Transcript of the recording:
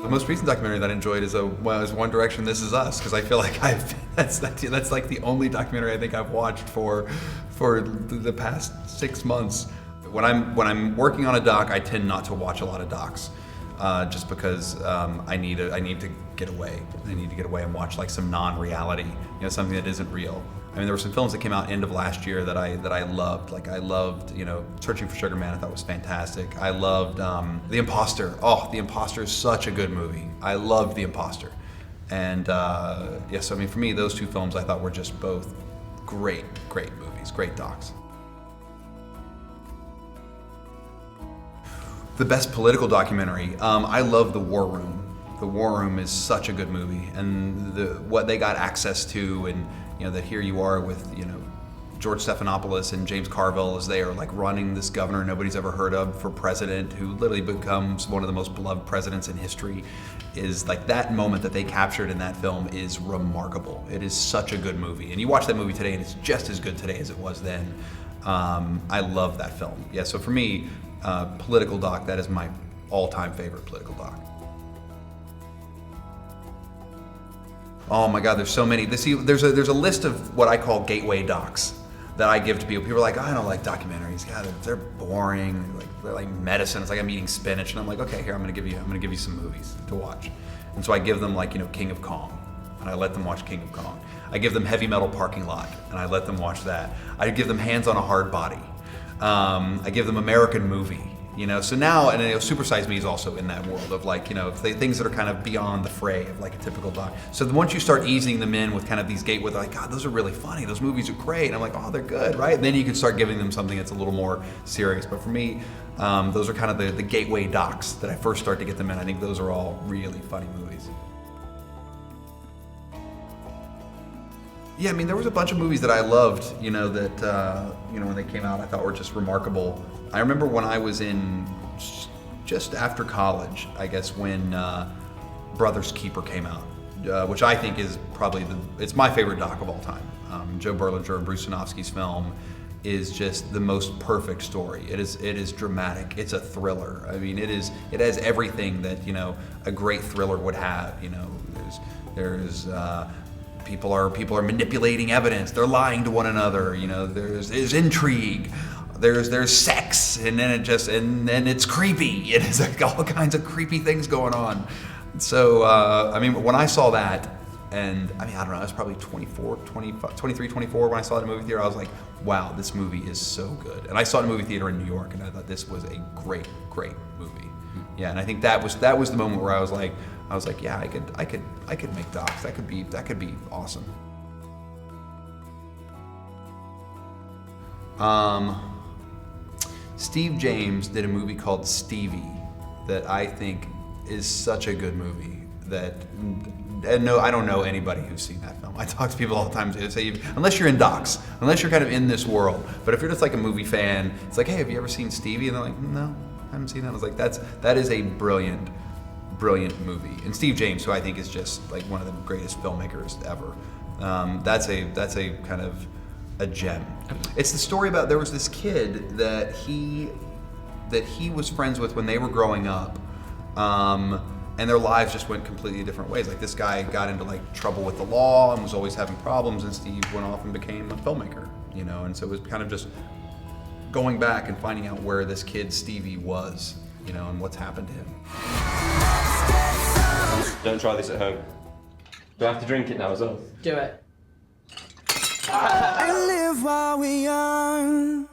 The most recent documentary that I enjoyed is One Direction, This Is Us, because I feel like that's like the only documentary I think I've watched for the past 6 months. When I'm working on a doc, I tend not to watch a lot of docs, just because I need to get away. I need to get away and watch like some non-reality, something that isn't real. I mean, there were some films that came out end of last year that I loved. Like I loved, Searching for Sugar Man. I thought was fantastic. I loved The Imposter. Oh, The Imposter is such a good movie. I loved The Imposter. And so I mean, for me, those two films I thought were just both great movies, great docs. The best political documentary. I love The War Room. The War Room is such a good movie, and what they got access to, and that here you are with George Stephanopoulos and James Carville as they are like running this governor nobody's ever heard of for president, who literally becomes one of the most beloved presidents in history. Is like that moment that they captured in that film is remarkable. It is such a good movie, and you watch that movie today, and it's just as good today as it was then. I love that film. Yeah, so for me, political doc, that is my all-time favorite political doc. Oh my God, there's so many. There's a list of what I call gateway docs that I give to people. People are like, oh, I don't like documentaries. God, they're boring. They're like medicine. It's like I'm eating spinach, and I'm like, okay, here I'm gonna give you some movies to watch. And so I give them like King of Kong, and I let them watch King of Kong. I give them Heavy Metal Parking Lot, and I let them watch that. I give them Hands on a Hard Body. I give them American Movie. So now, and Super Size Me is also in that world of like, things that are kind of beyond the fray of like a typical doc. So once you start easing them in with kind of these gateways, like, God, those are really funny. Those movies are great. And I'm like, oh, they're good, right? And then you can start giving them something that's a little more serious. But for me, those are kind of the gateway docs that I first start to get them in. I think those are all really funny movies. Yeah, I mean, there was a bunch of movies that I loved, that, when they came out, I thought were just remarkable. I remember when I was in just after college, I guess, when Brother's Keeper came out, which I think is probably it's my favorite doc of all time. Joe Berlinger and Bruce Sinofsky's film is just the most perfect story. It is dramatic. It's a thriller. I mean, it has everything that a great thriller would have. There's people are manipulating evidence. They're lying to one another. There's intrigue. There's sex, and then it's creepy. It is like all kinds of creepy things going on. So I mean, when I saw that, and I mean, I don't know, I was probably 23, 24 when I saw it in a movie theater. I was like, wow, this movie is so good. And I saw it in a movie theater in New York, and I thought this was a great movie. Yeah, and I think that was the moment where I was like, yeah, I could make docs. That could be awesome. Steve James did a movie called Stevie that I think is such a good movie that, and no, I don't know anybody who's seen that film. I talk to people all the time who say, unless you're in docs, unless you're kind of in this world, but if you're just like a movie fan, it's like, hey, have you ever seen Stevie? And they're like, no, I haven't seen that. I was like, that is a brilliant movie. And Steve James, who I think is just like one of the greatest filmmakers ever, that's a kind of a gem. It's the story about, there was this kid that he was friends with when they were growing up, and their lives just went completely different ways. Like this guy got into like trouble with the law and was always having problems, and Steve went off and became a filmmaker, and so it was kind of just going back and finding out where this kid Stevie was, and what's happened to him. Don't try this at home. Do I have to drink it now as well? Do it. I live while we're young.